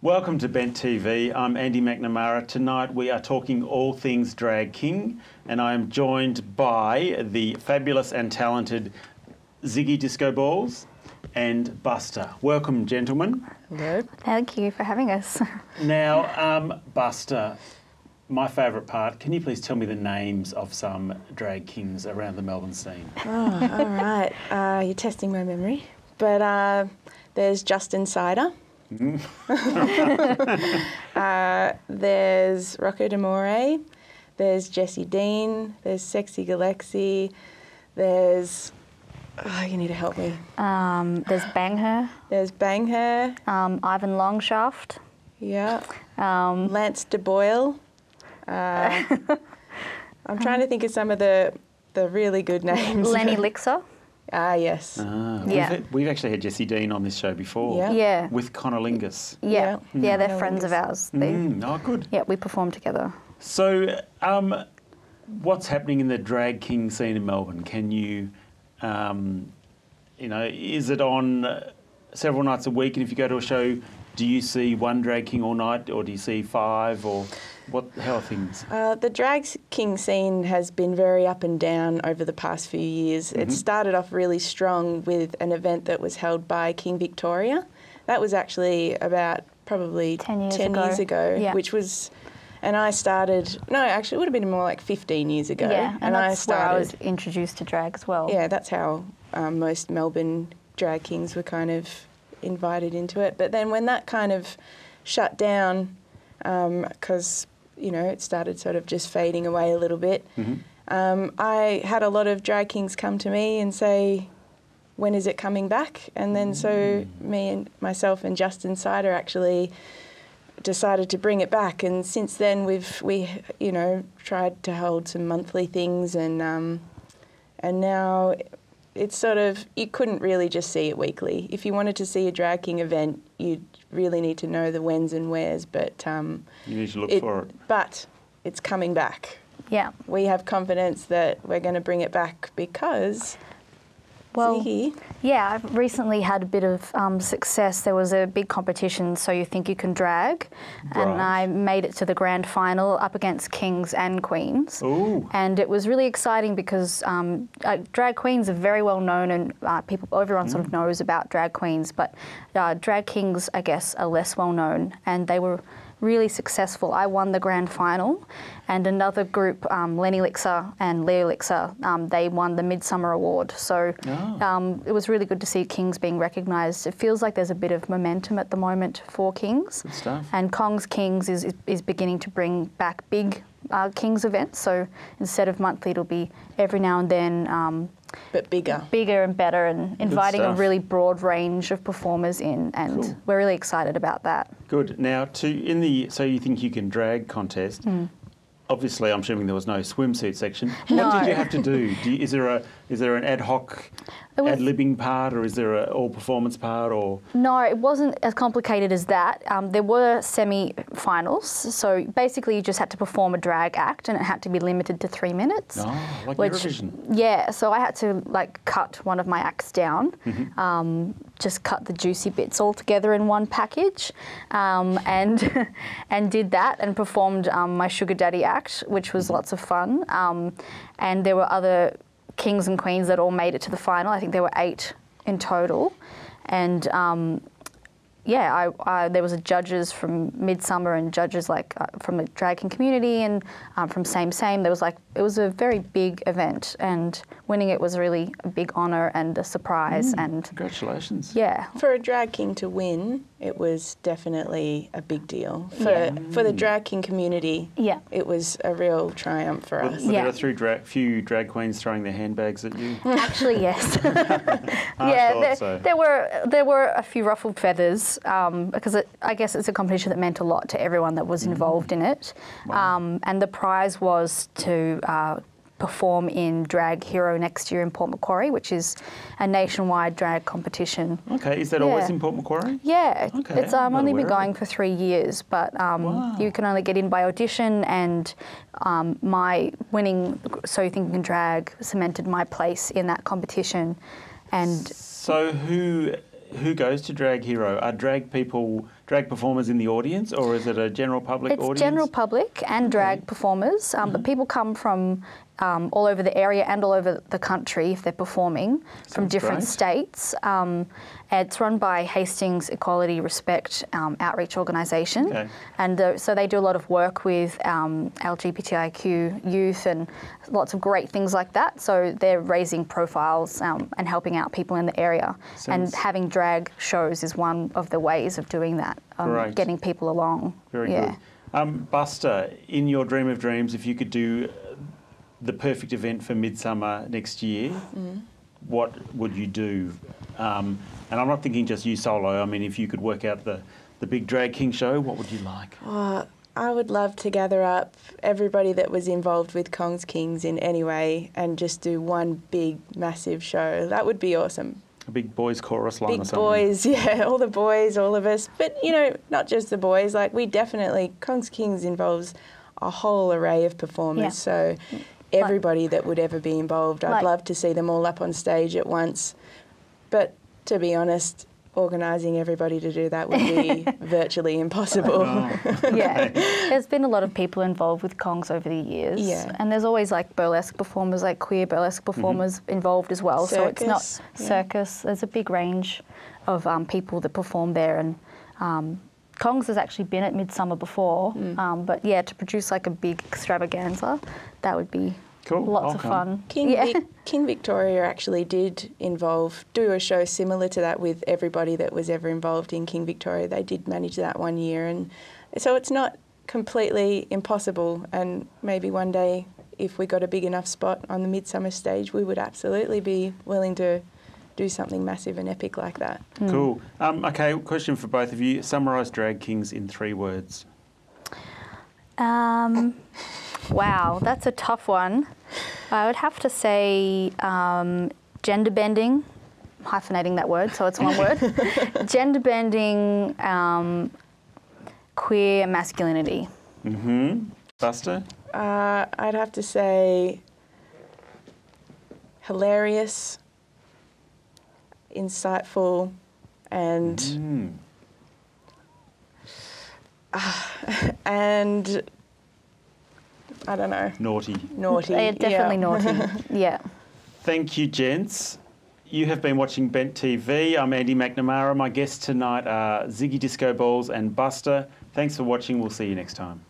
Welcome to Bent TV. I'm Andy McNamara. Tonight we are talking all things drag king, and I am joined by the fabulous and talented Ziggy Discoballs and Buster. Welcome, gentlemen. Hello. Thank you for having us. Now, Buster, my favourite part, can you please tell me the names of some drag kings around the Melbourne scene? Oh, all right. You're testing my memory. But there's Justin Cider. There's Rocco D'Amore. There's Jessie Dean. There's Sexy Galaxy. There's... Oh, you need to help me. There's Bang Her. There's Bang Her. Ivan Longshaft. Yeah. Lance DeBoyle. I'm trying to think of some of the really good names. Lenny Lixer. Yes. We've actually had Jessie Dean on this show before. Yeah. Yeah. With Connor Lingus. Yeah, they're friends of ours. Oh, good. Yeah, we perform together. So, what's happening in the drag king scene in Melbourne? Can you, is it on several nights a week? And if you go to a show, do you see one drag king all night, or do you see five, or how are things? The drag king scene has been very up and down over the past few years. It started off really strong with an event that was held by King Victoria. That was actually about probably 10 years ago, yeah. Which was... And I started... No, actually, it would have been more like 15 years ago. Yeah, and that's where I was introduced to drag as well. Yeah, that's how most Melbourne drag kings were kind of invited into it. But then when that kind of shut down, because... it started sort of just fading away a little bit. I had a lot of drag kings come to me and say, when is it coming back? And then so me and myself and Justin Cider actually decided to bring it back. And since then we tried to hold some monthly things, and now it's sort of, you couldn't really just see it weekly. If you wanted to see a drag king event, you'd really need to know the whens and wheres, but... you need to look for it. But it's coming back. Yeah. We have confidence that we're going to bring it back because... Well, Ziggy. yeah, I've recently had a bit of success. There was a big competition, So You Think You Can Drag, and I made it to the grand final up against kings and queens. Ooh. And it was really exciting because drag queens are very well known, and everyone sort of knows about drag queens, but drag kings, I guess, are less well known, and they were really successful. I won the grand final, and another group, Lenny Lixer and Leo Lixer, they won the Midsummer Award. So it was really good to see kings being recognised. It feels like there's a bit of momentum at the moment for kings. Good stuff. And Kong's Kings is beginning to bring back big kings events. So instead of monthly, it'll be every now and then. But bigger. Bigger and better, and inviting a really broad range of performers in, and we're really excited about that. Good. Now, in the So You Think You Can Drag contest, obviously I'm assuming there was no swimsuit section. No. What did you have to do? Is there an ad hoc ad-libbing part, or is there an all-performance part, or...? No, it wasn't as complicated as that. There were semi-finals, so basically you just had to perform a drag act, and it had to be limited to 3 minutes. Oh, like Eurovision. Yeah, so I had to cut one of my acts down, just cut the juicy bits all together in one package, and did that and performed my Sugar Daddy act, which was lots of fun. And there were other kings and queens that all made it to the final. I think there were 8 in total, and there was judges from Midsummer and judges from the drag king community and from Same. There was it was a very big event, and winning it was really a big honour and a surprise. And congratulations. Yeah. For a drag king to win, it was definitely a big deal. For the drag king community, it was a real triumph for us. Were there a few drag queens throwing their handbags at you? Actually, yes. There were a few ruffled feathers, because I guess it's a competition that meant a lot to everyone that was involved in it. Wow. And the prize was to perform in Drag Hero next year in Port Macquarie, which is a nationwide drag competition. Okay, is that always in Port Macquarie? Yeah, okay, it's only been going for 3 years, but you can only get in by audition, and my winning So You Think You Can Drag cemented my place in that competition. And so who goes to Drag Hero? Are drag people drag performers in the audience, or is it a general public audience? It's general public and drag performers, but people come from all over the area and all over the country if they're performing from different states. It's run by Hastings Equality Respect Outreach Organisation, and so they do a lot of work with LGBTIQ youth and lots of great things like that. So they're raising profiles and helping out people in the area. And having drag shows is one of the ways of doing that, getting people along. Very good. Buster, in your dream of dreams, if you could do the perfect event for Midsummer next year, what would you do? And I'm not thinking just you solo. I mean, if you could work out the big Drag King show, what would you like? I would love to gather up everybody that was involved with Kongs Kings in any way and just do one big, massive show. That would be awesome. A big boys chorus line or something? Big boys, yeah, all the boys, all of us. But, you know, not just the boys. Like, we definitely, Kongs Kings involves a whole array of performers. So everybody that would ever be involved, I'd love to see them all up on stage at once. But to be honest, organising everybody to do that would be virtually impossible. Yeah, there's been a lot of people involved with Kongs over the years. Yeah. And there's always like burlesque performers, like queer burlesque performers involved as well. Circus, so it's not circus. There's a big range of people that perform there. And Kongs has actually been at Midsummer before. But yeah, to produce like a big extravaganza, that would be lots of fun. King Victoria actually did do a show similar to that with everybody that was ever involved in King Victoria. They did manage that one year, and so it's not completely impossible. And maybe one day, if we got a big enough spot on the Midsummer stage, we would absolutely be willing to do something massive and epic like that. Cool. Okay, question for both of you. Summarise Drag Kings in 3 words. Wow, that's a tough one. I would have to say gender bending, hyphenating that word, so it's one word. Gender bending, queer masculinity. Buster? I'd have to say hilarious, insightful, and and I don't know. Naughty. Yeah, definitely naughty. Yeah. Thank you, gents. You have been watching Bent TV. I'm Andy McNamara. My guests tonight are Ziggy Discoballs and Buster. Thanks for watching. We'll see you next time.